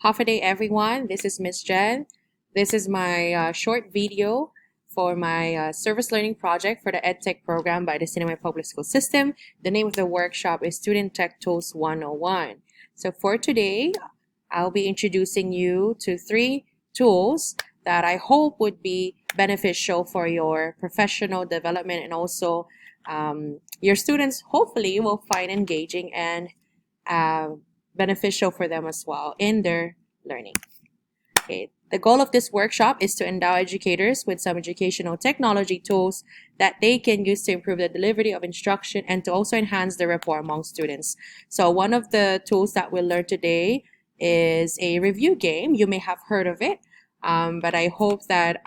Half a day, everyone. This is Miss Jen. This is my short video for my service learning project for the EdTech program by the Sinamay Public School System. The name of the workshop is Student Tech Tools 101. So for today, I'll be introducing you to 3 tools that I hope would be beneficial for your professional development, and also your students hopefully will find engaging and beneficial for them as well in their learning. Okay. The goal of this workshop is to endow educators with some educational technology tools that they can use to improve the delivery of instruction and to also enhance the rapport among students. So one of the tools that we'll learn today is a review game. You may have heard of it, but I hope that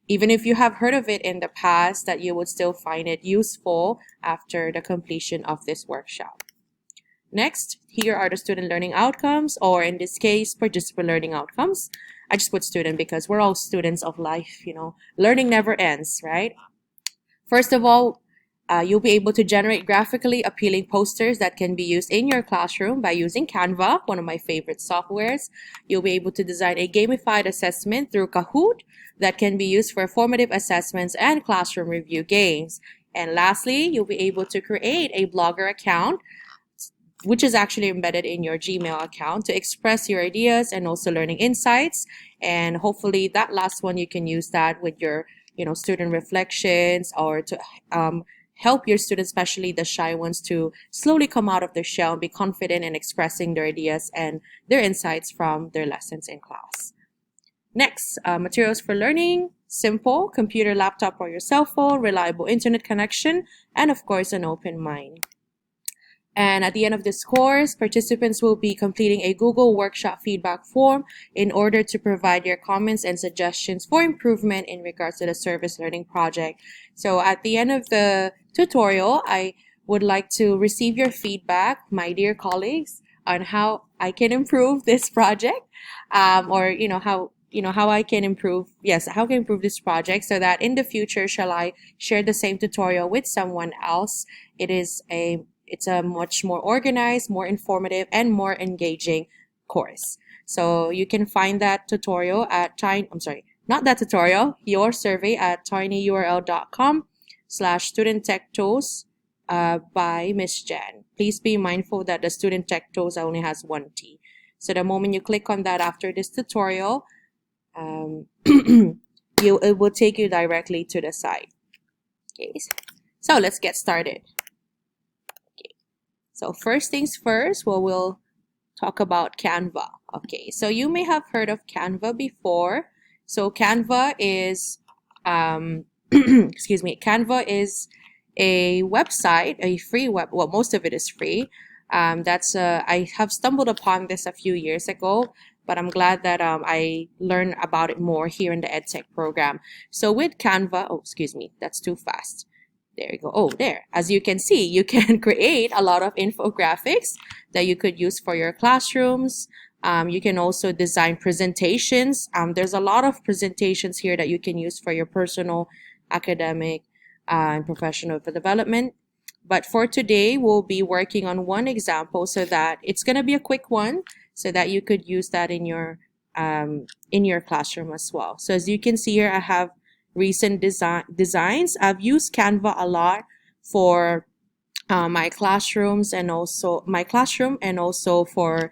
even if you have heard of it in the past, that you would still find it useful after the completion of this workshop. Next, here are the student learning outcomes, or in this case, participant learning outcomes. I just put student because we're all students of life, learning never ends, right? First of all, you'll be able to generate graphically appealing posters that can be used in your classroom by using Canva, one of my favorite softwares. You'll be able to design a gamified assessment through Kahoot that can be used for formative assessments and classroom review games. And lastly, you'll be able to create a Blogger account, which is actually embedded in your Gmail account, to express your ideas and also learning insights. And hopefully that last one, you can use that with your student reflections, or to help your students, especially the shy ones, to slowly come out of their shell and be confident in expressing their ideas and their insights from their lessons in class. Next, materials for learning: simple, computer, laptop, or your cell phone, reliable internet connection, and of course an open mind. And at the end of this course, participants will be completing a Google Workshop feedback form in order to provide your comments and suggestions for improvement in regards to the service learning project. So at the end of the tutorial, I would like to receive your feedback, my dear colleagues, on how I can improve this project, or how I can improve, how can I improve this project, so that in the future, shall I share the same tutorial with someone else, it's a much more organized, more informative, and more engaging course. So you can find that tutorial at your survey at tinyurl.com/studenttechTools by Miss Jen. Please be mindful that the Student Tech Tools only has 1 T. So the moment you click on that after this tutorial, it will take you directly to the site. Okay, so let's get started. So first things first, we'll talk about Canva. Okay, so you may have heard of Canva before. So Canva is, Canva is a website, a free well, most of it is free. I have stumbled upon this a few years ago, but I'm glad that I learned about it more here in the EdTech program. So with Canva, that's too fast. There you go. Oh, there. As you can see, you can create a lot of infographics that you could use for your classrooms. You can also design presentations. There's a lot of presentations here that you can use for your personal, academic, and professional development. But for today, we'll be working on one example, so that it's going to be a quick one, so that you could use that in your classroom as well. So as you can see here, I have recent designs. I've used Canva a lot for my classroom, and also for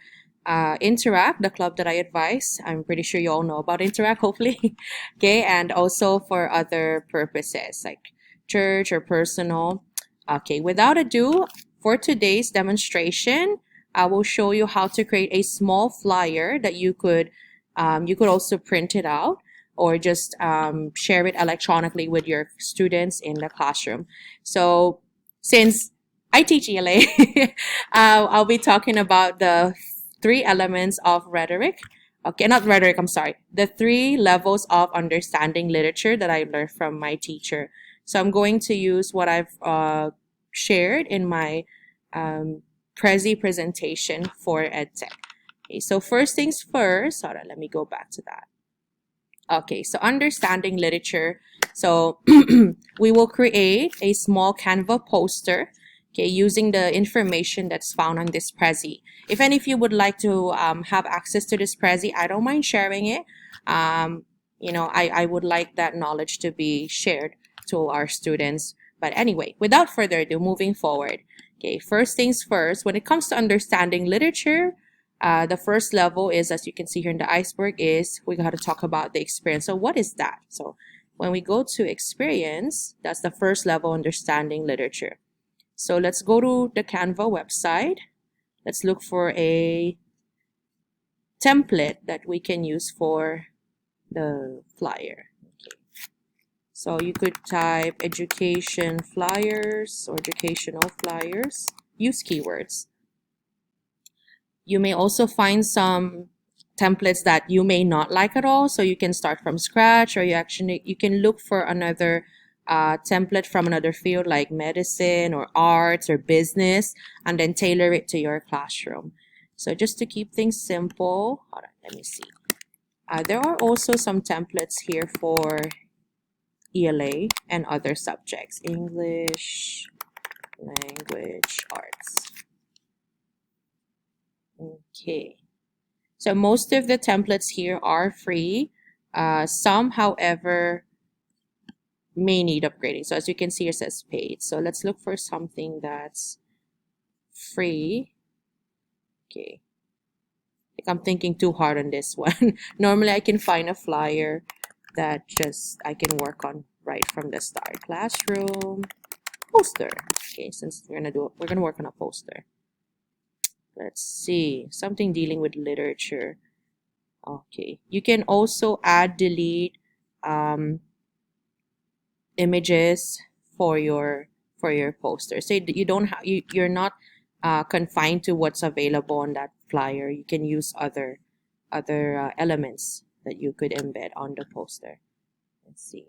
Interact, the club that I advise. I'm pretty sure you all know about Interact, hopefully. Okay, and also for other purposes like church or personal. Okay, without ado, for today's demonstration, I will show you how to create a small flyer that you could also print it out, or just share it electronically with your students in the classroom. So since I teach ELA, I'll be talking about the 3 elements of rhetoric. Okay, not rhetoric, I'm sorry. The 3 levels of understanding literature that I learned from my teacher. So I'm going to use what I've shared in my Prezi presentation for EdTech. Okay, so first things first, hold on, let me go back to that. Okay, so understanding literature. So we will create a small Canva poster. okay, using the information that's found on this Prezi. If any of you would like to have access to this Prezi, I don't mind sharing it. You know, I would like that knowledge to be shared to our students. But anyway, without further ado, moving forward. Okay, first things first, when it comes to understanding literature, the first level is, as you can see here in the iceberg, is we got to talk about the experience. So what is that? So when we go to experience, that's the first level understanding literature. So let's go to the Canva website. Let's look for a template that we can use for the flyer. Okay. So you could type education flyers or educational flyers. Use keywords. You may also find some templates that you may not like at all, so you can start from scratch, or you can look for another template from another field like medicine or arts or business, and then tailor it to your classroom. So just to keep things simple, hold on, let me see. There are also some templates here for ELA and other subjects: English, language, arts. Okay. So most of the templates here are free. Some, however, may need upgrading. So as you can see, it says paid. So let's look for something that's free. Okay. I think I'm thinking too hard on this one. Normally I can find a flyer that just I can work on right from the start. Classroom, poster. Okay, since we're gonna work on a poster. Let's see, something dealing with literature. Okay, you can also add, delete images for your poster. So you don't have you're not confined to what's available on that flyer. You can use other elements that you could embed on the poster. Let's see,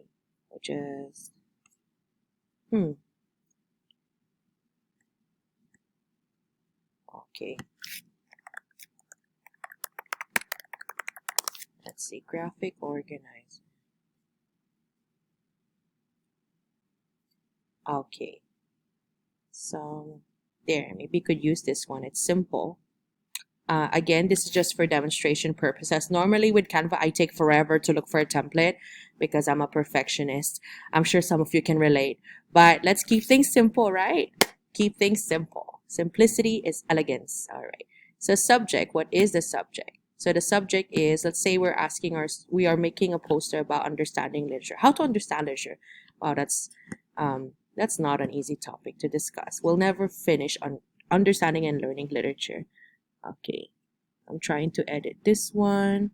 just okay. Let's see, graphic organizer. Okay, so there, maybe you could use this one. It's simple. Again, this is just for demonstration purposes. Normally with Canva, I take forever to look for a template because I'm a perfectionist. I'm sure some of you can relate, but let's keep things simple, right? Keep things simple. Simplicity is elegance. All right. So subject, what is the subject? So the subject is, let's say we are making a poster about understanding literature. How to understand literature? Wow, that's not an easy topic to discuss. We'll never finish on understanding and learning literature. Okay, I'm trying to edit this one.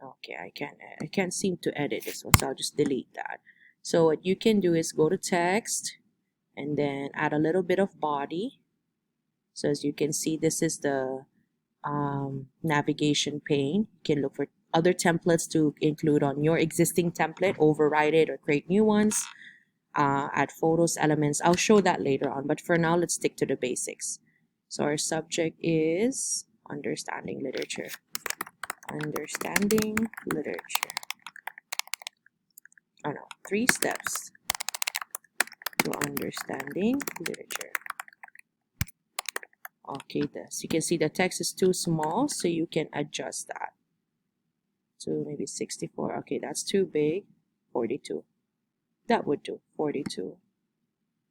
Okay, I can't seem to edit this one, so I'll just delete that. So what you can do is go to text and then add a little bit of body. So as you can see, this is the navigation pane. You can look for other templates to include on your existing template, override it or create new ones. Add photos, elements. I'll show that later on, but for now, let's stick to the basics. So our subject is understanding literature. Understanding literature. Oh no, 3 steps to understanding literature. Okay, so you can see the text is too small, so you can adjust that to maybe 64. Okay, that's too big. 42. That would do. 42.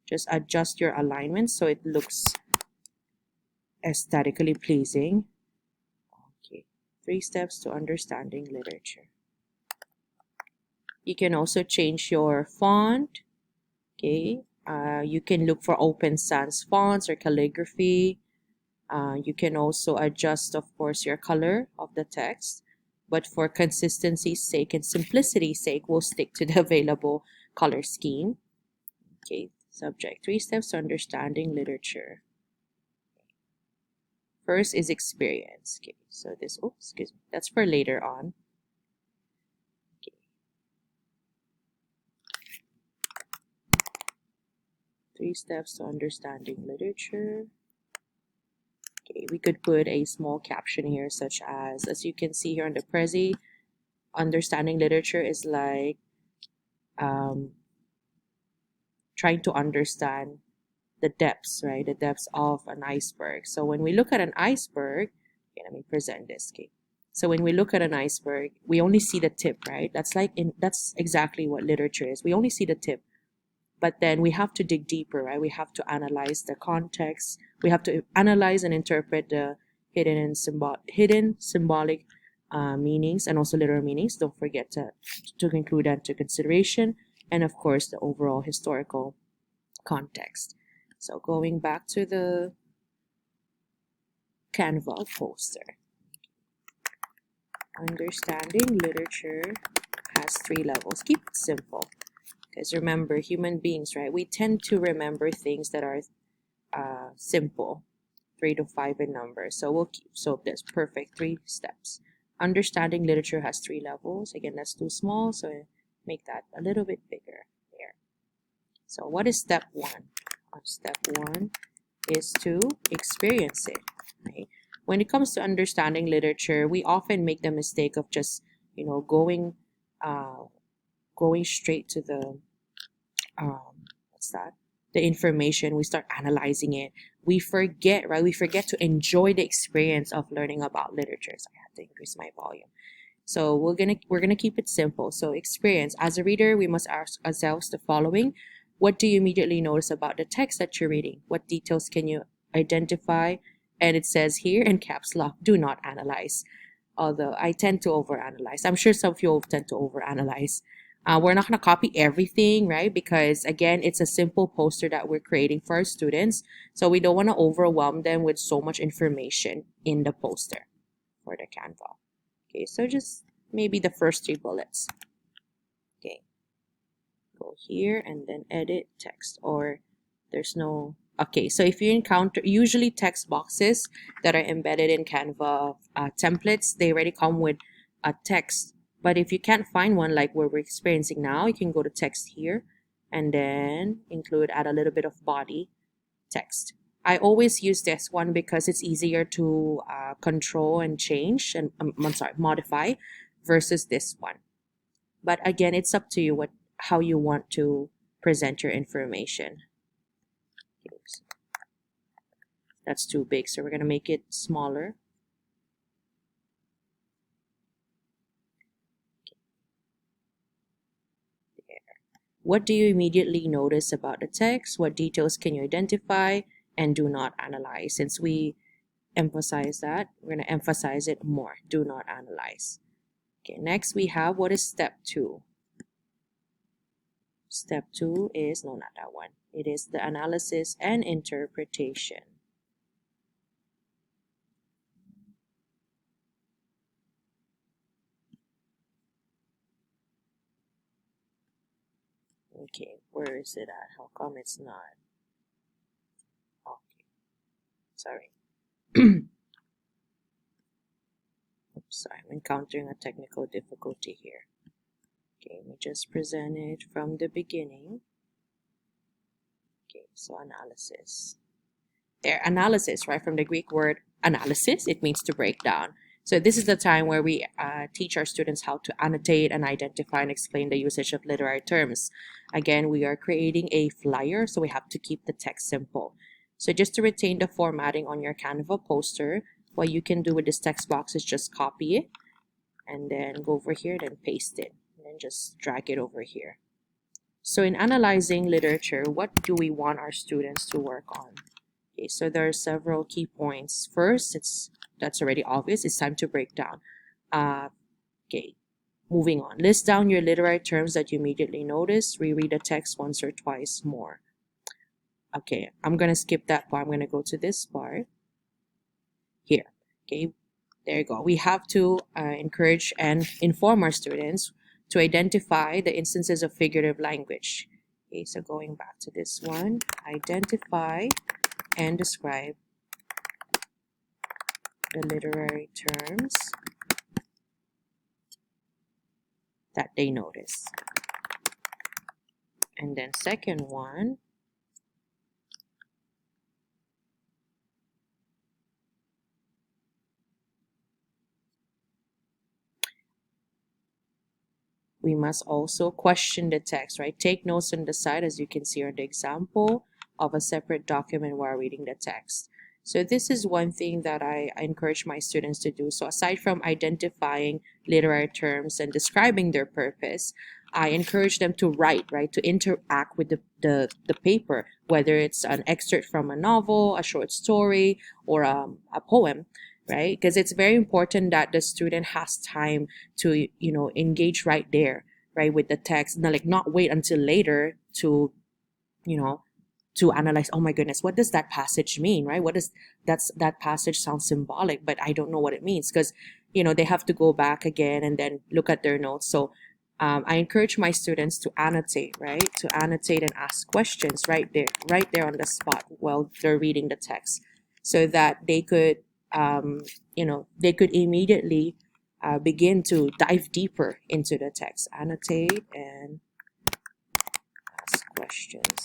Just adjust your alignment so it looks aesthetically pleasing. Okay, 3 steps to understanding literature. You can also change your font. Okay, you can look for Open Sans fonts or calligraphy. You can also adjust, of course, your color of the text, but for consistency's sake and simplicity's sake, we'll stick to the available color scheme. Okay, subject, 3 steps to understanding literature. First is experience. Okay, so this, excuse me, that's for later on. Okay. 3 steps to understanding literature. Okay, we could put a small caption here, such as you can see here on the Prezi, understanding literature is like trying to understand the depths, right? The depths of an iceberg. So when we look at an iceberg, okay, let me present this. Okay. So when we look at an iceberg, we only see the tip, right? That's exactly what literature is. We only see the tip. But then we have to dig deeper, right? We have to analyze the context. We have to analyze and interpret the hidden symbolic meanings and also literal meanings. Don't forget to include that into consideration. And of course, the overall historical context. So going back to the Canva poster. Understanding literature has 3 levels. Keep it simple. Because remember, human beings, right? We tend to remember things that are simple, 3 to 5 in number. So there's perfect 3 steps. Understanding literature has 3 levels. Again, that's too small, so make that a little bit bigger here. So what is step 1? Step 1 is to experience it, right? When it comes to understanding literature, we often make the mistake of just, going straight to the the information. We start analyzing it. We forget, right? We forget to enjoy the experience of learning about literature. So I have to increase my volume. So we're gonna keep it simple. So experience. As a reader, we must ask ourselves the following: what do you immediately notice about the text that you're reading? What details can you identify? And it says here in caps lock, do not analyze. Although I tend to overanalyze. I'm sure some of you tend to overanalyze. We're not going to copy everything, right? Because again, it's a simple poster that we're creating for our students. So we don't want to overwhelm them with so much information in the poster for the Canva. Okay, so just maybe the first 3 bullets. Okay, go here and then edit text, or there's no. Okay, so if you encounter usually text boxes that are embedded in Canva templates, they already come with a text. But if you can't find one like what we're experiencing now, you can go to text here and then add a little bit of body text. I always use this one because it's easier to control and change and modify versus this one. But again, it's up to you how you want to present your information. Oops. That's too big, so we're going to make it smaller. What do you immediately notice about the text? What details can you identify? And do not analyze. Since we emphasize that, we're going to emphasize it more. Do not analyze. Okay, next we have, what is step 2? Step 2 is, no, not that one. It is the analysis and interpretation. Okay, where is it at? How come it's not? Okay, sorry. Oops, sorry, I'm encountering a technical difficulty here. Okay, let me just present it from the beginning. Okay, so analysis. There, analysis, right, from the Greek word analysis, it means to break down. So this is the time where we teach our students how to annotate and identify and explain the usage of literary terms. Again, we are creating a flyer, so we have to keep the text simple. So just to retain the formatting on your Canva poster, what you can do with this text box is just copy it and then go over here, then paste it, and then just drag it over here. So in analyzing literature, what do we want our students to work on? Okay, so there are several key points. First, that's already obvious. It's time to break down. Okay, moving on. List down your literary terms that you immediately notice. Reread the text once or twice more. Okay, I'm going to skip that part. I'm going to go to this part here. Okay, there you go. We have to encourage and inform our students to identify the instances of figurative language. Okay, so going back to this one, identify and describe the literary terms that they notice. And then second one, we must also question the text, right? Take notes on the side, as you can see on the example. of a separate document while reading the text. So this is one thing that I encourage my students to do. So aside from identifying literary terms and describing their purpose, I encourage them to write, right, to interact with the paper, whether it's an excerpt from a novel, a short story, or a poem, right? Because it's very important that the student has time to, engage right there, right, with the text, and like not wait until later to, you know, to analyze, oh my goodness, what does that passage mean, right? That passage sounds symbolic, but I don't know what it means, because they have to go back again and then look at their notes. So I encourage my students to annotate, right? To annotate and ask questions right there on the spot while they're reading the text, so that they could, they could immediately begin to dive deeper into the text. Annotate and ask questions.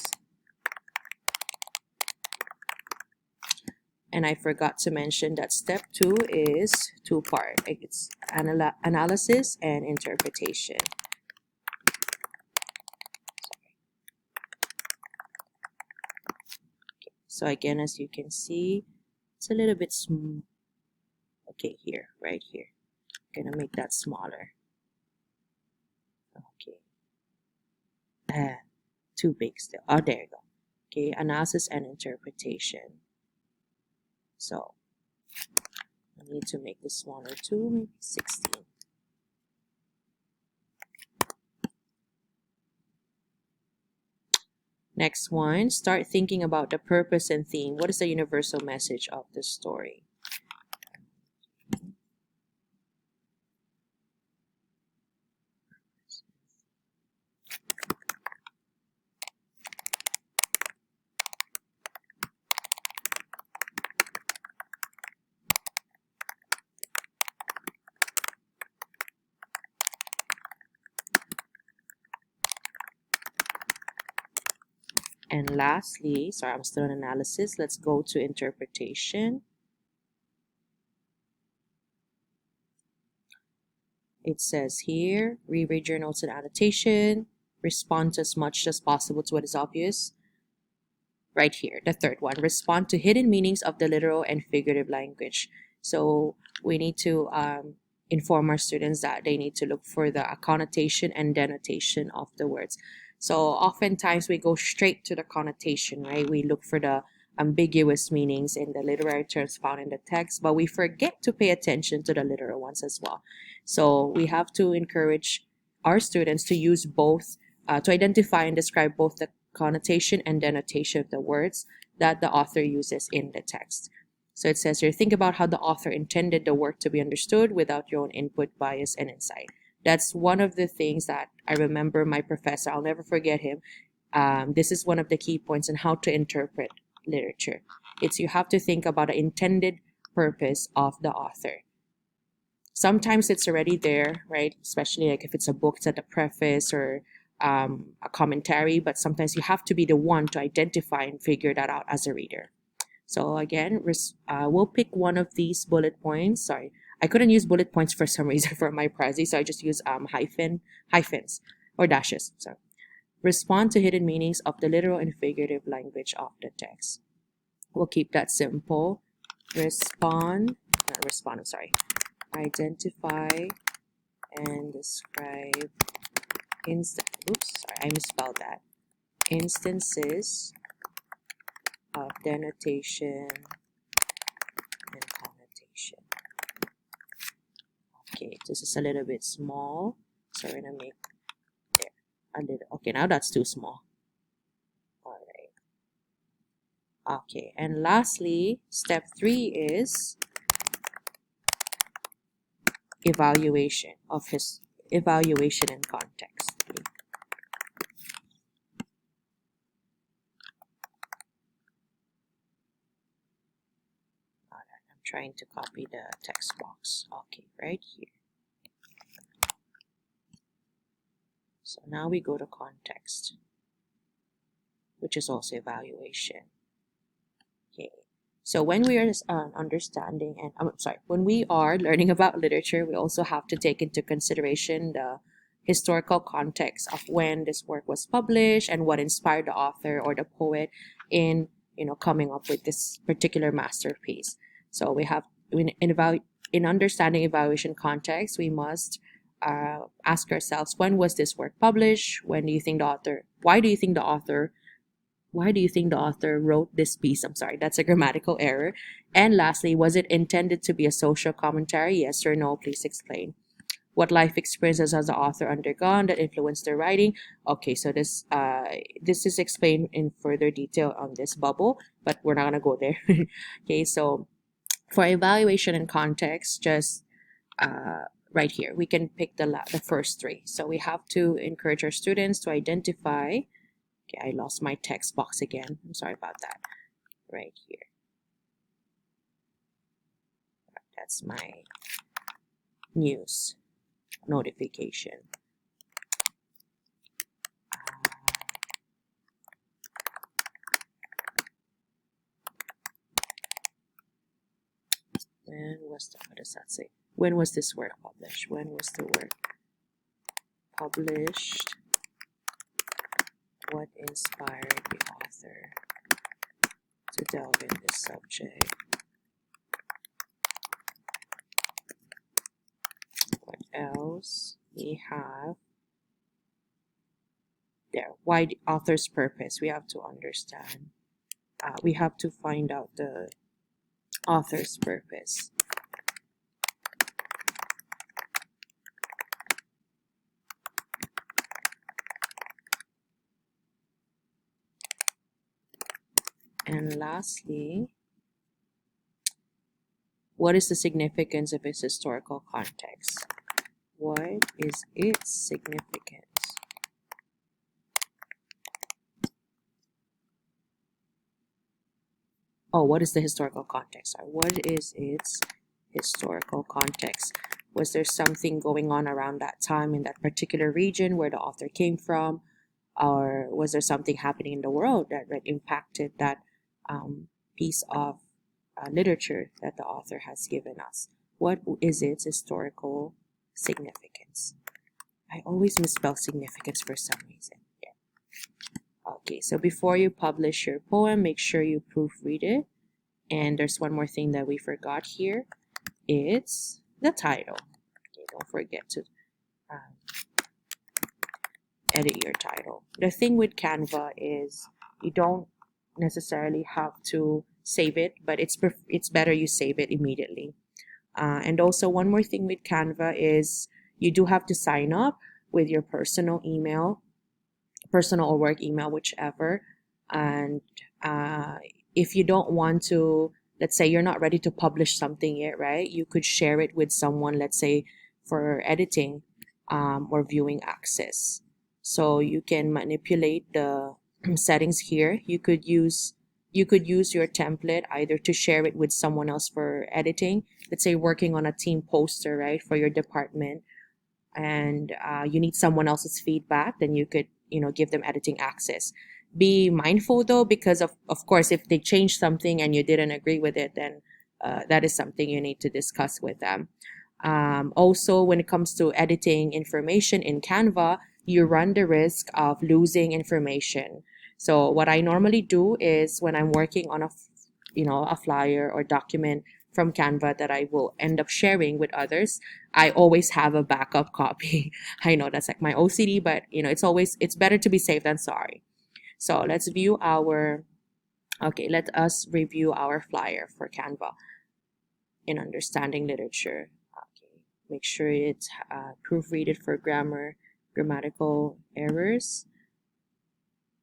And I forgot to mention that step 2 is two-part. It's analysis and interpretation. Okay. So again, as you can see, it's a little bit small. Okay, here, right here. I'm gonna make that smaller. Okay. Too big still. Oh, there you go. Okay, analysis and interpretation. So I need to make this smaller too, maybe 16. Next one, start thinking about the purpose and theme. What is the universal message of the story? And lastly, sorry, I'm still in analysis. Let's go to interpretation. It says here, reread your notes and annotation, respond as much as possible to what is obvious. Right here, the third one, respond to hidden meanings of the literal and figurative language. So we need to inform our students that they need to look for the connotation and denotation of the words. So oftentimes we go straight to the connotation, right? We look for the ambiguous meanings in the literary terms found in the text, but we forget to pay attention to the literal ones as well. So we have to encourage our students to use both, to identify and describe both the connotation and denotation of the words that the author uses in the text. So it says here, think about how the author intended the work to be understood without your own input, bias, and insight. That's one of the things that I remember my professor, I'll never forget him. This is one of the key points on how to interpret literature. It's you have to think about the intended purpose of the author. Sometimes it's already there, right? Especially like if it's a book, it's at the preface or a commentary, but sometimes you have to be the one to identify and figure that out as a reader. So again, we'll pick one of these bullet points. Sorry, I couldn't use bullet points for some reason for my Prezi, so I just use hyphens or dashes. So respond to hidden meanings of the literal and figurative language of the text. We'll keep that simple. Identify and describe I misspelled that. Instances of denotation and connotation. Okay, this is a little bit small, so we're gonna make there a little. Okay, now that's too small. All right. Okay, and lastly, step 3 is evaluation and context. I'm trying to copy the text box. Okay, right here. So now we go to context, which is also evaluation. Okay. So when we are understanding and when we are learning about literature, we also have to take into consideration the historical context of when this work was published and what inspired the author or the poet, in coming up with this particular masterpiece. So we have in understanding evaluation context, we must ask ourselves, when was this work published? When do you think the author? Why do you think the author? Why do you think the author wrote this piece? I'm sorry, that's a grammatical error. And lastly, was it intended to be a social commentary? Yes or no? Please explain. What life experiences has the author undergone that influenced their writing? Okay, so this is explained in further detail on this bubble, but we're not gonna go there. Okay, so for evaluation and context, just right here, we can pick the first three. So we have to encourage our students to identify. Okay, I lost my text box again. I'm sorry about that. Right here. That's my news notification. What does that say? When was this work published? When was the work published? What inspired the author to delve in this subject? What else? We have there. Why the author's purpose? We have to understand. We have to find out the author's purpose. And lastly, what is the significance of its historical context? What is its significance? Oh, what is the historical context? Sorry, what is its historical context? Was there something going on around that time in that particular region where the author came from? Or was there something happening in the world that impacted that piece of literature that the author has given us? What is its historical significance? I always misspell significance for some reason. Yeah. Okay, so before you publish your poem, make sure you proofread it. And there's one more thing that we forgot here. It's the title. Okay, don't forget to edit your title. The thing with Canva is you don't necessarily have to save it, but it's better you save it immediately. And also one more thing with Canva is you do have to sign up with your personal email, personal or work email, whichever. And if you don't want to, let's say you're not ready to publish something yet, right? You could share it with someone, let's say for editing or viewing access. So you can manipulate the settings here. You could use your template either to share it with someone else for editing. Let's say working on a team poster, right, for your department, and you need someone else's feedback, then you could give them editing access. Be mindful though, because of course if they change something and you didn't agree with it, then that is something you need to discuss with them. Also, when it comes to editing information in Canva, you run the risk of losing information. So what I normally do is when I'm working on a flyer or document from Canva that I will end up sharing with others, I always have a backup copy. I know that's like my OCD, but it's better to be safe than sorry. So let us review our flyer for Canva in understanding literature. Okay, make sure it's proofreaded for grammatical errors.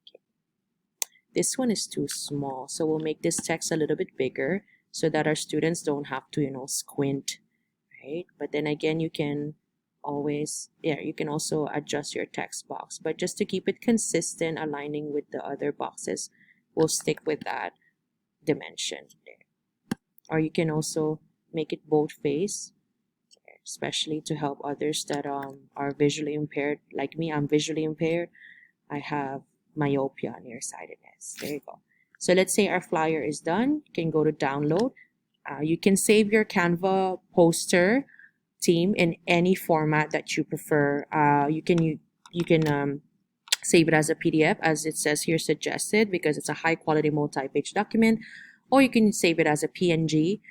Okay. This one is too small, so we'll make this text a little bit bigger so that our students don't have to squint, right? But then again, you can also adjust your text box, but just to keep it consistent, aligning with the other boxes, we'll stick with that dimension there. Or you can also make it bold-faced, especially to help others that are visually impaired. Like me, I'm visually impaired. I have myopia, nearsightedness. There you go. So let's say our flyer is done. You can go to download. You can save your Canva poster theme in any format that you prefer. You can save it as a PDF, as it says here suggested, because it's a high quality multi-page document, or you can save it as a PNG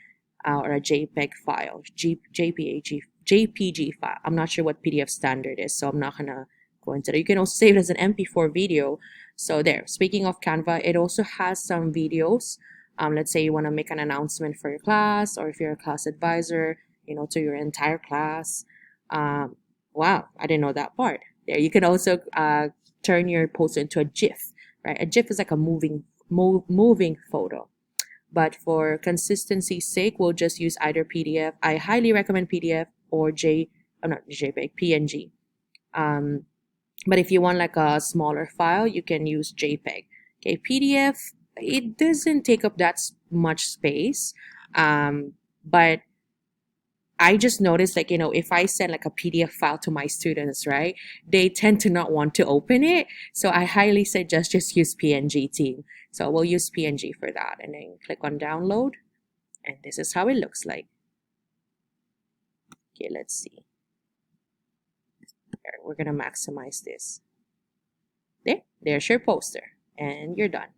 or a JPEG file, JPG file. I'm not sure what PDF standard is, so I'm not gonna go into that. You can also save it as an MP4 video. So there, speaking of Canva, it also has some videos. Let's say you want to make an announcement for your class, or if you're a class advisor, you know, to your entire class. Wow, I didn't know that part. There, you can also turn your post into a GIF, right? A GIF is like a moving photo. But for consistency's sake, we'll just use either PDF. I highly recommend PDF or not JPEG, PNG. But if you want like a smaller file, you can use JPEG. Okay, PDF, it doesn't take up that much space. But I just noticed, like, you know, if I send like a PDF file to my students, right, they tend to not want to open it. So I highly suggest just use PNG, team. So we'll use PNG for that, and then click on download. And this is how it looks like. Okay, let's see. There, we're going to maximize this. There's your poster, and you're done.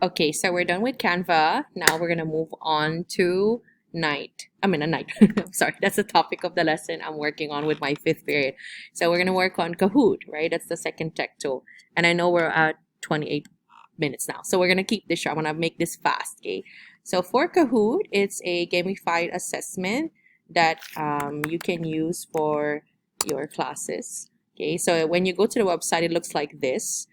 Okay, so we're done with Canva. Now we're gonna move on to sorry, that's the topic of the lesson I'm working on with my 5th period. So we're gonna work on Kahoot, right? That's the second tech tool. And I know we're at 28 minutes now. So we're gonna keep this short. I'm gonna make this fast, okay? So for Kahoot, it's a gamified assessment that you can use for your classes. Okay, so when you go to the website, it looks like this.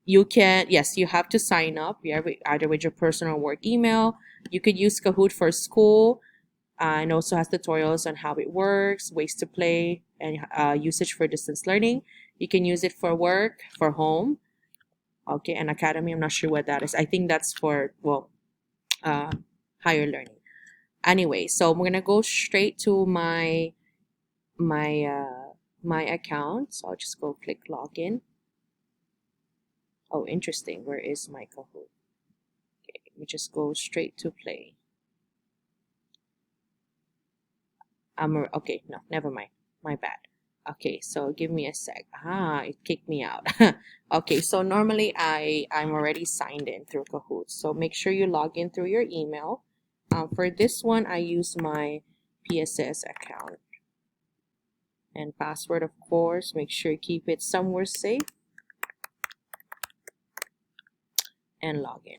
You can, yes, you have to sign up either with your personal or work email. You could use Kahoot for school, and also has tutorials on how it works, ways to play, and usage for distance learning. You can use it for work, for home, okay, and academy. I'm not sure what that is. I think that's for, well, higher learning. Anyway, so I'm gonna go straight to my account. So I'll just go click login. Oh, interesting. Where is my Kahoot? Okay, let me just go straight to play. Okay, no, never mind. My bad. Okay, so give me a sec. It kicked me out. Okay, so normally I'm already signed in through Kahoot. So make sure you log in through your email. For this one, I use my PSS account. And password, of course, make sure you keep it somewhere safe. And log in.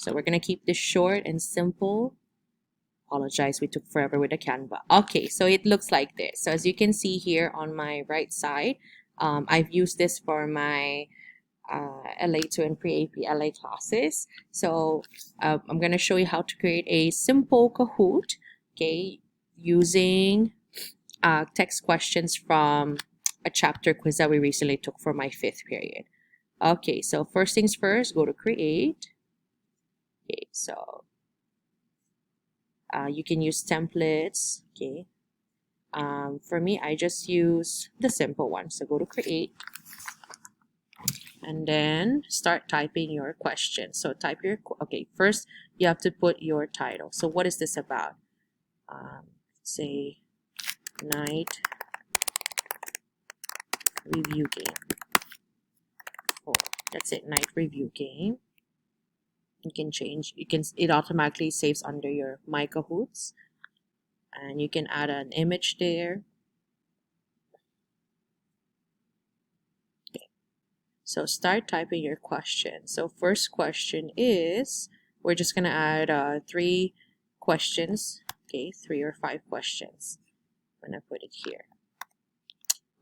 So we're going to keep this short and simple. Apologize, we took forever with the Canva. Okay, so it looks like this. So as you can see here on my right side, I've used this for my LA2 and pre-AP LA classes. So I'm going to show you how to create a simple Kahoot, okay, using text questions from a chapter quiz that we recently took for my 5th period. Okay, so first things first, go to create. Okay, so you can use templates. Okay, for me, I just use the simple one. So go to create, and then start typing your question. So type your, okay, first you have to put your title. So what is this about? Say night review game. Oh, that's it, night review game. You can change, it automatically saves under your My Kahoots, and you can add an image there. Okay, so start typing your question. So first question is, we're just gonna add 3 questions. Okay, 3 or 5 questions. I'm gonna put it here.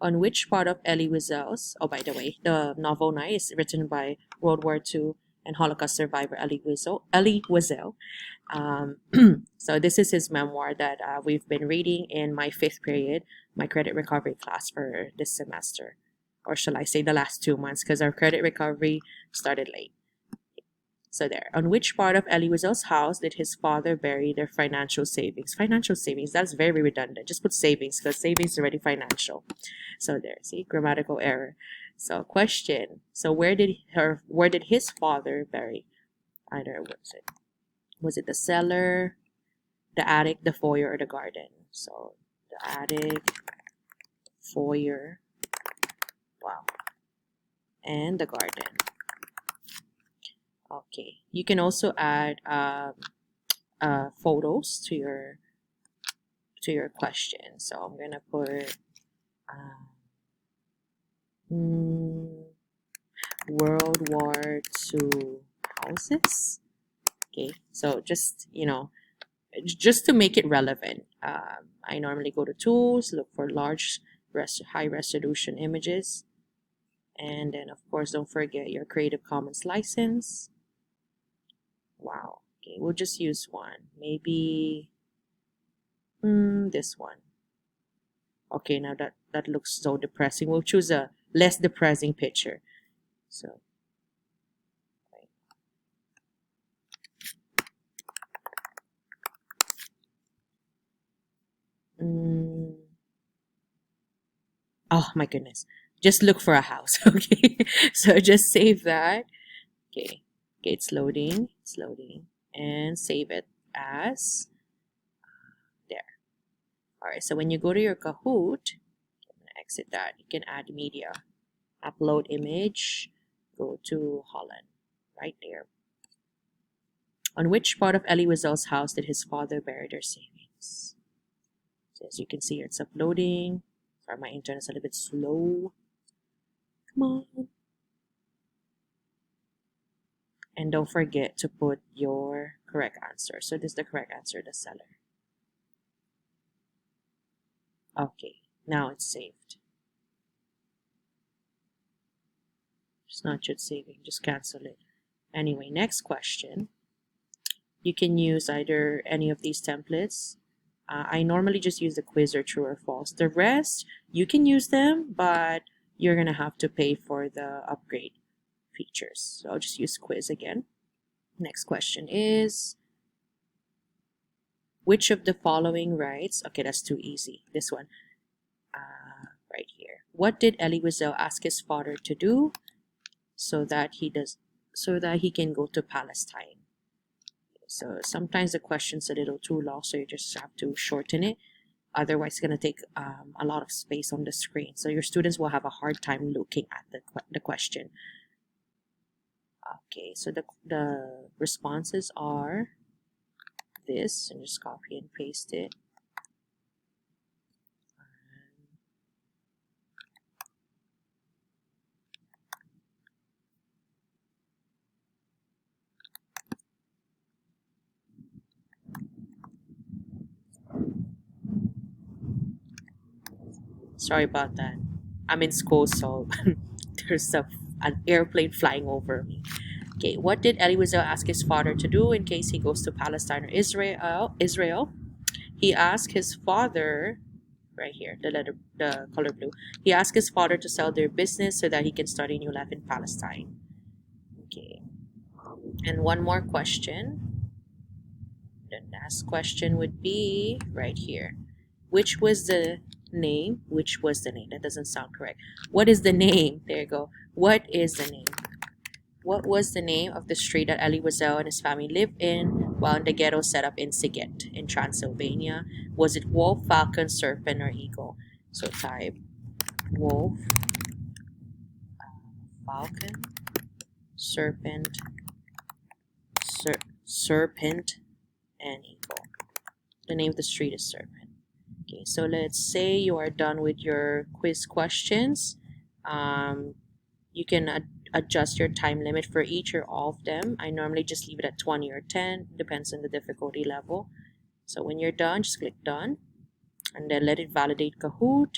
On which part of Elie Wiesel's, oh, by the way, the novel Night is written by World War II and Holocaust survivor Elie Wiesel. So this is his memoir that we've been reading in my 5th period, my credit recovery class for this semester. Or shall I say the last 2 months, because our credit recovery started late. So there, on which part of Elie Wiesel's house did his father bury their financial savings? Financial savings, that's very redundant. Just put savings, because savings is already financial. So there, see, grammatical error. So question, so where did his father bury? Either was it the cellar, the attic, the foyer, or the garden? So the attic, foyer, wow, and the garden. Okay, you can also add photos to your question. So I'm gonna put mm, World War II houses. Okay, so just just to make it relevant, I normally go to tools, look for large high resolution images, and then of course don't forget your Creative Commons license. Wow. Okay, we'll just use one, maybe this one. Okay, now that looks so depressing. We'll choose a less depressing picture. So mm, oh my goodness, just look for a house. Okay, so just save that. Okay, it's loading, and save it as there. All right, so when you go to your Kahoot, I'm gonna exit that. You can add media, upload image, go to Holland, right there. On which part of Elie Wiesel's house did his father bury their savings? So as you can see, it's uploading. Sorry, my internet's a little bit slow. Come on. And don't forget to put your correct answer. So this is the correct answer, the seller. Okay, now it's saved. It's not yet saving, just cancel it. Anyway, next question. You can use either any of these templates. I normally just use the quiz or true or false. The rest, you can use them, but you're going to have to pay for the upgrade features. So I'll just use quiz again. Next question is, which of the following writes, okay, that's too easy. This one, right here. What did Elie Wiesel ask his father to do so that he can go to Palestine? So sometimes the question's a little too long, so you just have to shorten it. Otherwise, it's going to take a lot of space on the screen. So your students will have a hard time looking at the question. Okay, so the responses are this, and just copy and paste it. Sorry about that. I'm in school, so there's an airplane flying over me. Okay, what did Elie Wiesel ask his father to do in case he goes to Palestine or Israel? He asked his father, right here, the color blue. He asked his father to sell their business so that he can start a new life in Palestine. Okay, and one more question. The last question would be right here. Which was the name? Which was the name? That doesn't sound correct. What is the name? There you go. What is the name? What was the name of the street that Elie Wiesel and his family lived in while in the ghetto set up in Siget in Transylvania? Was it wolf, falcon, serpent, or eagle? So type wolf, falcon, serpent, serpent, and eagle. The name of the street is Serpent. Okay, so let's say you are done with your quiz questions. You can adjust your time limit for each or all of them. I normally just leave it at 20 or 10, depends on the difficulty level. So when you're done, just click done and then let it validate Kahoot.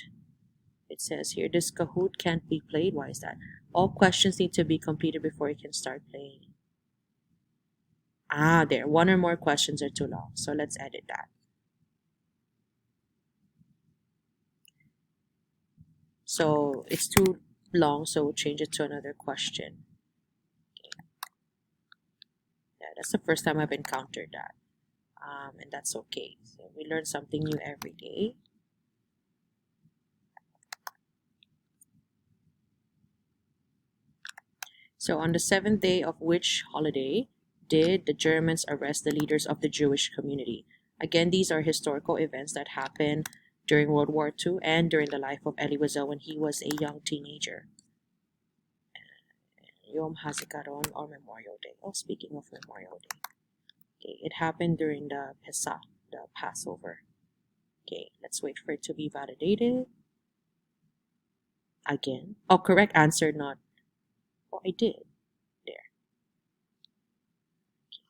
It says here, this Kahoot can't be played. Why is that? All questions need to be completed before you can start playing. There, one or more questions are too long. So let's edit that. So it's too long, so we'll change it to another question. Okay. Yeah, that's the first time I've encountered that. And that's okay. So we learn something new every day. So on the seventh day of which holiday did the Germans arrest the leaders of the Jewish community? Again, these are historical events that happened during World War II and during the life of Elie Wiesel when he was a young teenager. Yom HaZikaron or Memorial Day. Oh, speaking of Memorial Day. Okay, it happened during the Pesach, the Passover. Okay, let's wait for it to be validated. Again. Oh, correct answer, not. Oh, I did. There. Okay.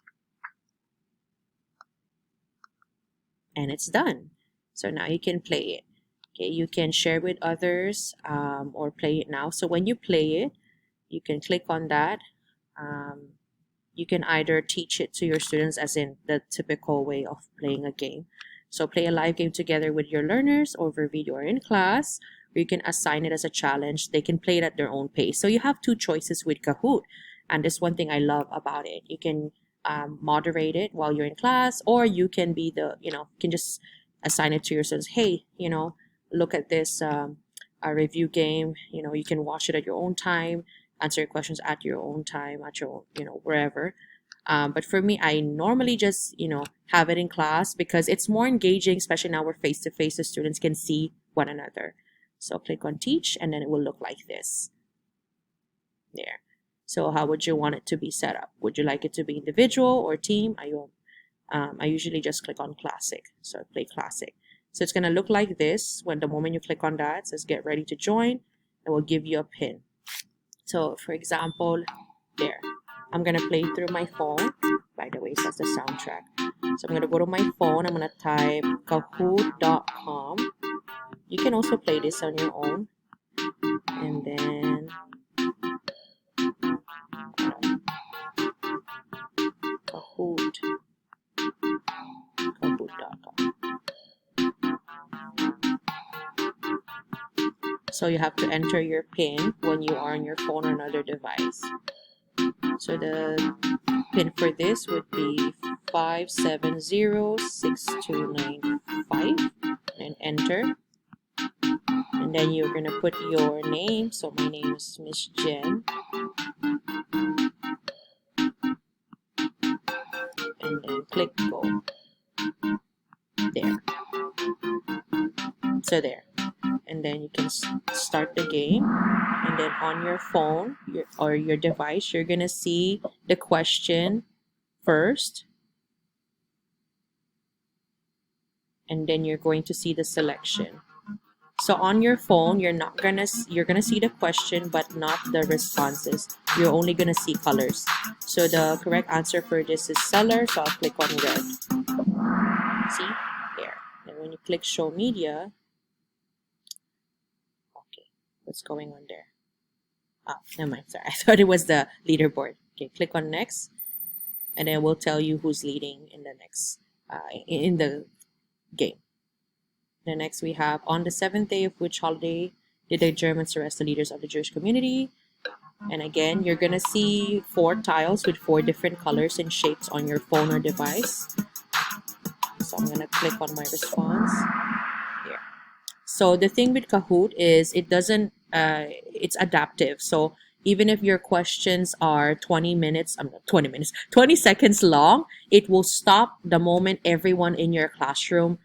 And it's done. So now you can play it. Okay, you can share with others or play it now. So when you play it, you can click on that. You can either teach it to your students as in the typical way of playing a game. So play a live game together with your learners over video or in class, or you can assign it as a challenge. They can play it at their own pace. So you have two choices with Kahoot. And this one thing I love about it. You can moderate it while you're in class, or you can be the, you can just assign it to your students. Hey, look at this a review game. You can watch it at your own time, answer your questions at your own time, at your own, wherever. But for me, I normally just, have it in class because it's more engaging, especially now we're face-to-face, the students can see one another. So click on teach, and then it will look like this. There. So how would you want it to be set up? Would you like it to be individual or team? I usually just click on classic. So I play classic. So it's going to look like this. When the moment you click on that, it says get ready to join. It will give you a pin. So for example, there, I'm going to play through my phone. By the way, that's the soundtrack. So I'm going to go to my phone. I'm going to type kahoot.com. You can also play this on your own. And then Kahoot.com. So you have to enter your PIN when you are on your phone or another device. So the PIN for this would be 5706295 and enter. And then you're going to put your name. So my name is Miss Jen. And then click go. There. So there. And then you can start the game. And then on your phone or your device, you're going to see the question first. And then you're going to see the selection. So on your phone, you're gonna see the question but not the responses. You're only gonna see colors. So the correct answer for this is seller. So I'll click on red. See there. And when you click show media, okay, what's going on there? Ah, never mind. Sorry, I thought it was the leaderboard. Okay, click on next, and then we'll tell you who's leading in the next in the game. The next we have, on the 7th day of which holiday did the Germans arrest the leaders of the Jewish community? And again, you're going to see 4 tiles with 4 different colors and shapes on your phone or device. So I'm going to click on my response here. So the thing with Kahoot is it doesn't, it's adaptive. So even if your questions are 20 seconds long, it will stop the moment everyone in your classroom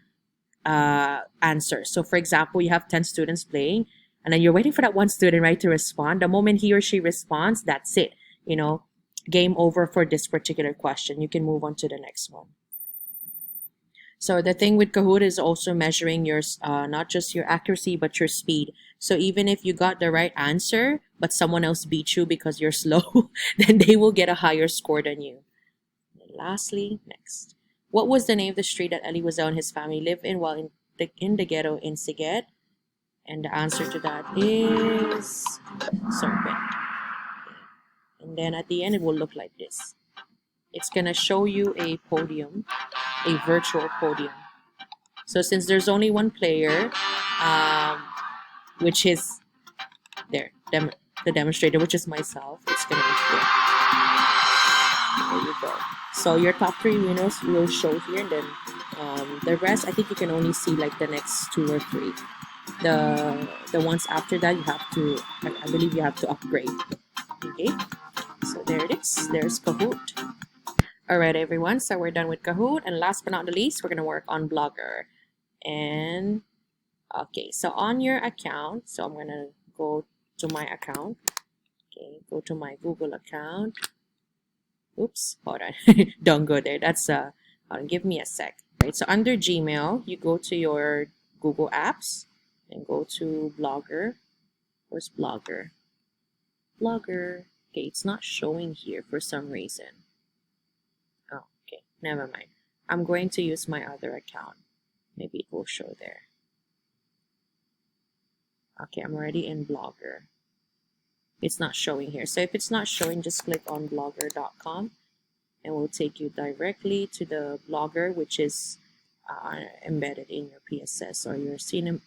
answer. So for example, you have 10 students playing, and then you're waiting for that one student, right, to respond. The moment he or she responds, that's it. Game over for this particular question. You can move on to the next one. So the thing with Kahoot is also measuring your not just your accuracy but your speed. So even if you got the right answer but someone else beat you because you're slow, then they will get a higher score than you. And lastly, next. What was the name of the street that Elie Wiesel and his family lived in while in the ghetto in Szeged? And the answer to that is Serpent. And then at the end, it will look like this. It's going to show you a podium, a virtual podium. So since there's only one player, which is there, the demonstrator, which is myself, it's going to be there. There you go. So your top 3 winners will show here, and then the rest, I think you can only see like the next 2 or 3. The ones after that, you have to, I believe you have to upgrade. Okay, so there it is. There's Kahoot. All right, everyone. So we're done with Kahoot. And last but not the least, we're going to work on Blogger. And okay, so on your account, so I'm going to go to my account. Okay, go to my Google account. Oops, hold on. Don't go there. That's hold on, give me a sec. Right. So under Gmail, you go to your Google Apps and go to Blogger. Where's Blogger? Blogger. Okay, it's not showing here for some reason. Oh, okay, never mind. I'm going to use my other account. Maybe it will show there. Okay, I'm already in Blogger. It's not showing here. So if it's not showing, just click on blogger.com and we'll take you directly to the Blogger, which is embedded in your PSS or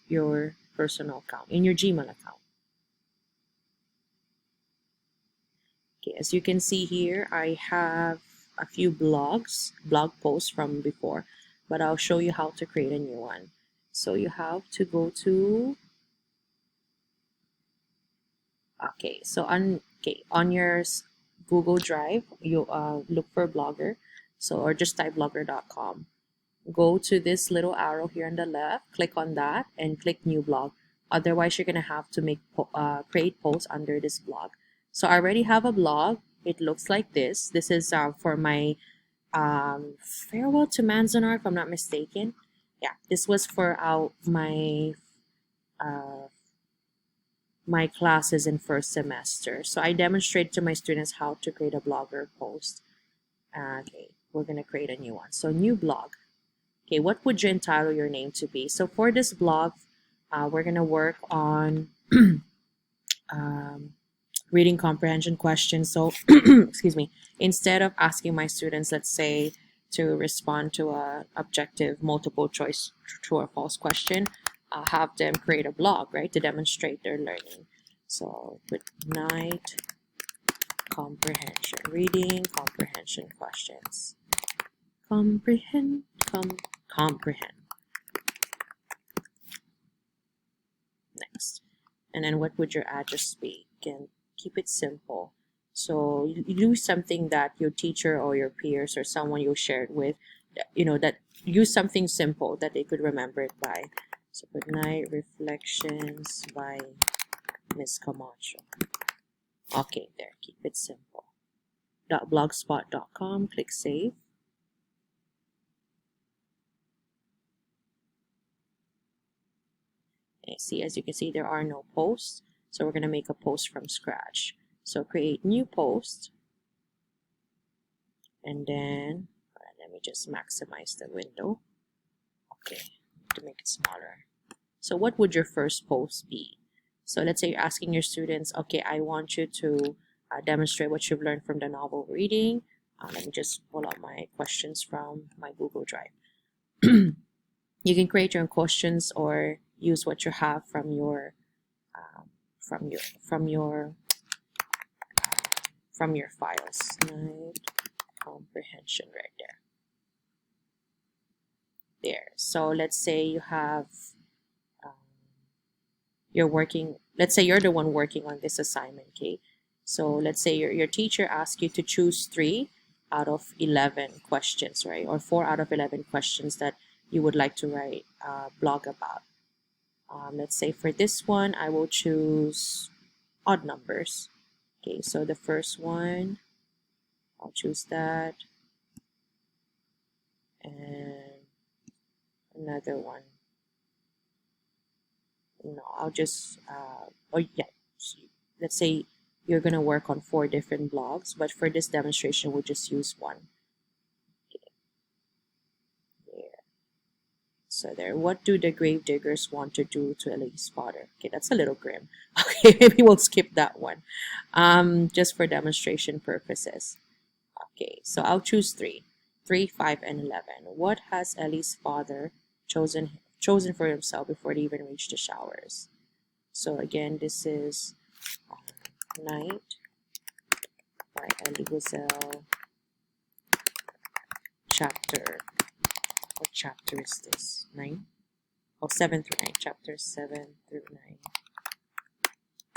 your personal account, in your Gmail account. Okay, as you can see here, I have a few blog posts from before, but I'll show you how to create a new one. So you have to go to so on your Google Drive, you look for Blogger, or just type blogger.com. Go to this little arrow here on the left, click on that, and click New Blog. Otherwise, you're gonna have to create posts under this blog. So I already have a blog. It looks like this. This is for my farewell to Manzanar, if I'm not mistaken. Yeah, this was for my classes in first semester. So I demonstrate to my students how to create a Blogger post. Okay, we're gonna create a new one. So new blog. Okay, what would you entitle your name to be? So for this blog, we're gonna work on reading comprehension questions. So excuse me, instead of asking my students, let's say, to respond to a objective multiple choice true or false question, I'll have them create a blog, right, to demonstrate their learning. So good night comprehension, reading comprehension questions. Comprehend. Next. And then what would your address be? Again, keep it simple. So you do something that your teacher or your peers or someone you shared with, that use something simple that they could remember it by. So good night reflections by Miss Camacho. Okay, there, keep it simple. .blogspot.com, click save. See, as you can see, there are no posts, so we're going to make a post from scratch. So create new post, and then let me just maximize the window. Okay, to make it smaller. So what would your first post be? So let's say you're asking your students, okay, I want you to demonstrate what you've learned from the novel reading. Let me just pull up my questions from my Google Drive. You can create your own questions or use what you have from your files. Night comprehension right there. There. So let's say you have let's say you're the one working on this assignment, okay? So let's say your teacher asks you to choose 3 out of 11 questions, right? Or 4 out of 11 questions that you would like to write a blog about. Let's say for this one, I will choose odd numbers. Okay, so the first one, I'll choose that. And another one. No, I'll just, let's say you're going to work on 4 different blogs, but for this demonstration, we'll just use one. So there, what do the grave diggers want to do to Elise Potter? Okay, that's a little grim. Okay, maybe we'll skip that one. Just for demonstration purposes. Okay, so I'll choose 3, 5, and 11. What has Ellie's father chosen for himself before they even reach the showers? So again, this is Night by Elie Wiesel. What chapter is this? 9? Oh, 7 through 9. Chapter 7 through 9.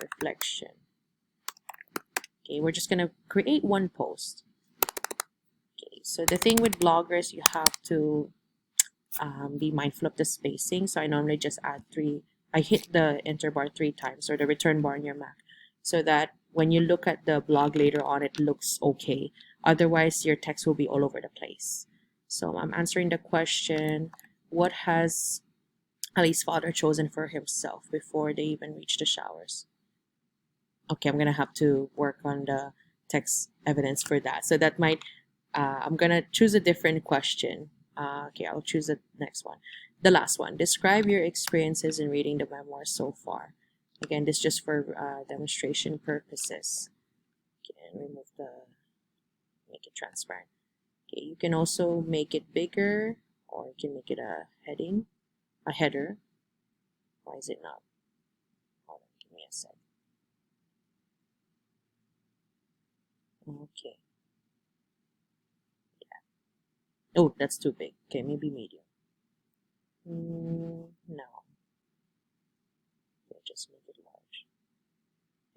Reflection. Okay, we're just going to create one post. Okay, so the thing with bloggers, you have to be mindful of the spacing. So I normally just add 3. I hit the enter bar 3 times, or the return bar on your Mac, so that when you look at the blog later on, it looks okay. Otherwise, your text will be all over the place. So I'm answering the question, what has Ali's father chosen for himself before they even reach the showers? Okay, I'm gonna have to work on the text evidence for that. So that might, I'm gonna choose a different question. Okay, I'll choose the next one. The last one. Describe your experiences in reading the memoir so far. Again, this just for demonstration purposes. Okay, and remove the, make it transparent. Okay, you can also make it bigger, or you can make it a heading, a header. Why is it not? Hold on, give me a sec. Okay. Yeah. Oh, that's too big. Okay, maybe medium. No. Okay, just make it large.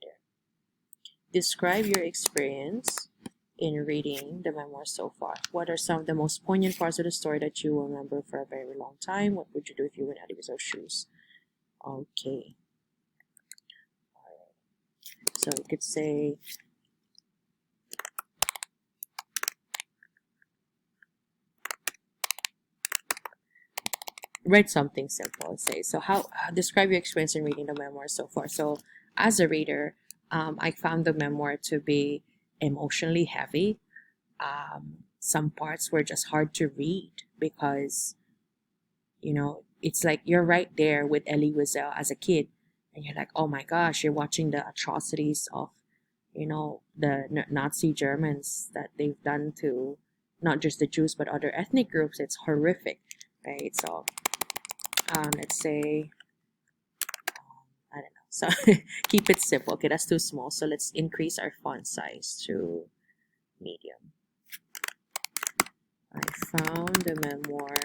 There. Describe your experience in reading the memoir so far. What are some of the most poignant parts of the story that you will remember for a very long time? What would you do if you were in Elie Wiesel's shoes? Okay. Alright. So you could say, write something simple and say, so how describe your experience in reading the memoir so far. So as a reader, I found the memoir to be emotionally heavy. Some parts were just hard to read because, you know, it's like you're right there with Elie Wiesel as a kid, and you're like, oh my gosh, you're watching the atrocities of, you know, the Nazi Germans that they've done to not just the Jews but other ethnic groups. It's horrific, right? So let's say, I don't know. So keep it simple. Okay, that's too small. So let's increase our font size to medium. I found a memoir.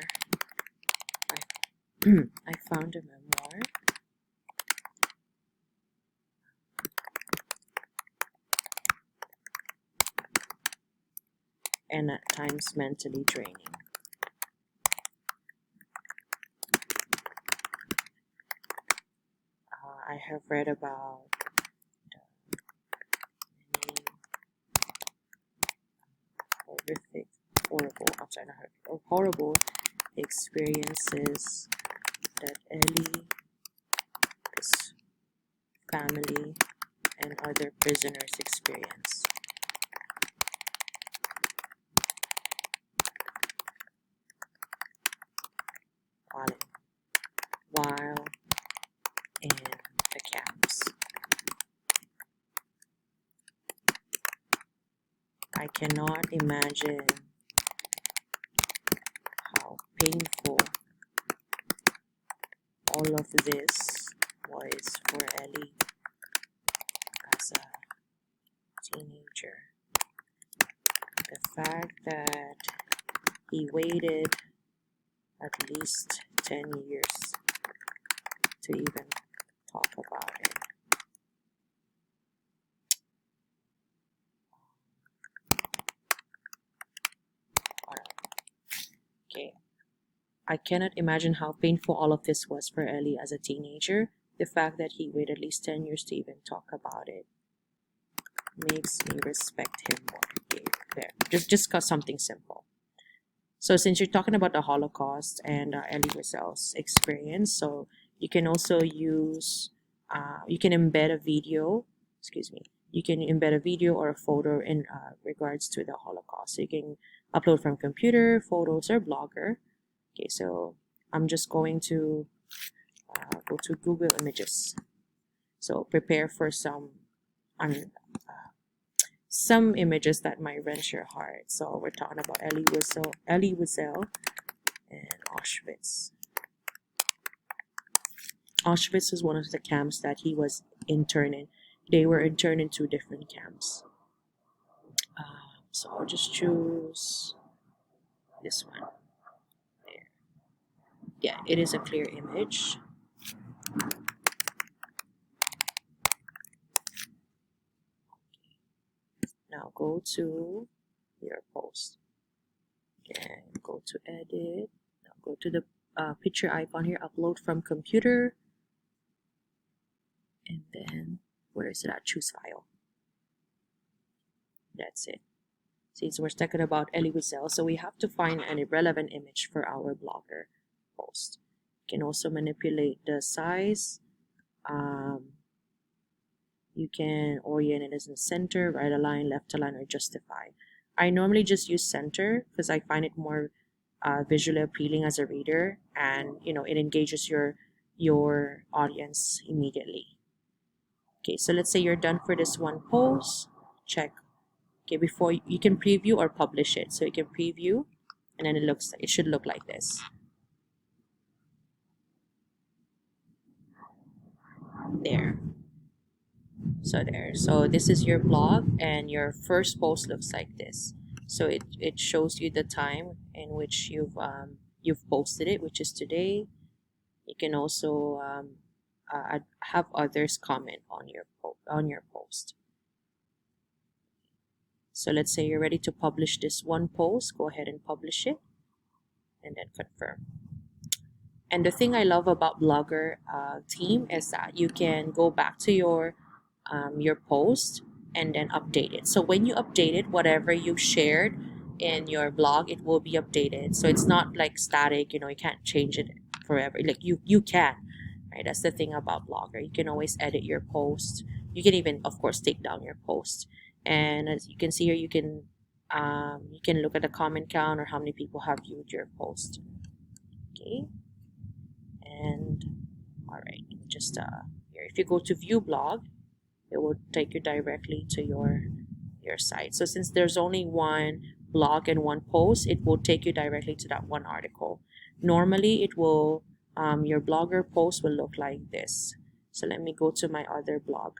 I found a memoir and at times mentally draining. I have read about many horrific, horrible, I'm sorry, not horrific, horrible experiences that Elie, his family, and other prisoners experience while in the camps. I cannot imagine how painful all of this was for Elie as a teenager. The fact that he waited at least 10 years to even talk about it. Okay. I cannot imagine how painful all of this was for Elie as a teenager. The fact that he waited at least 10 years to even talk about it makes me respect him more. Okay, there. Just cause something simple. So since you're talking about the Holocaust and Elie Wiesel's experience, so you can also use, you can embed a video, excuse me, you can embed a video or a photo in regards to the Holocaust. So you can upload from computer, photos, or Blogger. Okay, so I'm just going to go to Google Images. So prepare for some images that might wrench your heart. So we're talking about Elie Wiesel, and Auschwitz. Auschwitz was one of the camps that he was interned in. They were interned in 2 different camps. So I'll just choose this one. There. Yeah, it is a clear image. Now go to your post. can go to edit. Now go to the picture icon here, upload from computer, and then where is it at? Choose file. That's it. Since we're talking about Elie Wiesel, so we have to find an irrelevant image for our Blogger post. You can also manipulate the size. You can orient it as in center, right align, left align, or justify. I normally just use center because I find it more visually appealing as a reader, and it engages your audience immediately. Okay, so let's say you're done for this one post. Check. Okay, before you can preview or publish it. So you can preview, and then it should look like this. There. So this is your blog, and your first post looks like this. So it shows you the time in which you've posted it, which is today. You can also have others comment on your post. So let's say you're ready to publish this one post. Go ahead and publish it, and then confirm. And the thing I love about Blogger team is that you can go back to your post and then update it. So when you update it, whatever you shared in your blog, it will be updated. So it's not like static, you can't change it forever. Like you can, right? That's the thing about Blogger. You can always edit your post. You can even, of course, take down your post. And as you can see here, you can look at the comment count or how many people have viewed your post. Okay. And all right, just here, if you go to view blog, it will take you directly to your site. So since there's only one blog and one post, it will take you directly to that one article. Normally it will your Blogger post will look like this. So let me go to my other blog.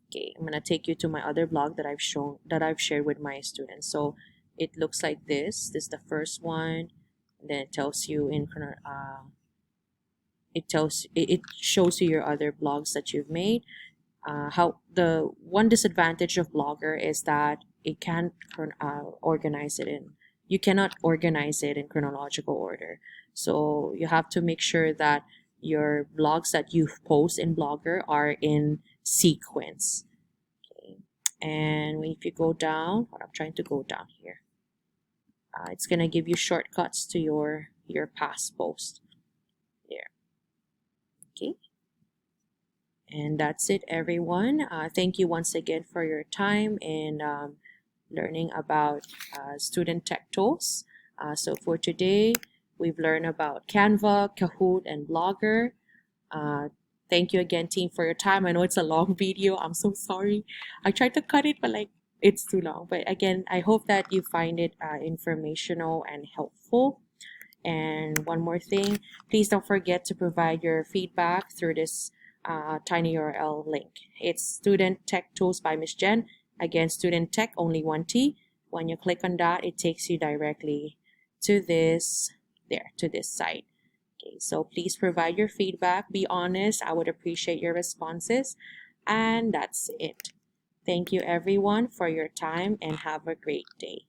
Okay, I'm gonna take you to my other blog that I've shared with my students. So it looks like this. This is the first one, and then it tells you it shows you your other blogs that you've made. How the one disadvantage of Blogger is that it can't organize it you cannot organize it in chronological order. So you have to make sure that your blogs that you post in Blogger are in sequence. Okay, and if you go down, I'm trying to go down here. It's gonna give you shortcuts to your past post. There. Okay. And that's it, everyone. Thank you once again for your time in learning about student tech tools. So for today, we've learned about Canva, Kahoot, and Blogger. Thank you again, team, for your time. I know it's a long video. I'm so sorry. I tried to cut it, but it's too long. But again, I hope that you find it informational and helpful. And one more thing, please don't forget to provide your feedback through this TinyURL link. It's Student Tech Tools by Miss Jen. Again, Student Tech, only one T. When you click on that, it takes you directly to this site. Okay, so please provide your feedback. Be honest. I would appreciate your responses. And that's it. Thank you, everyone, for your time, and have a great day.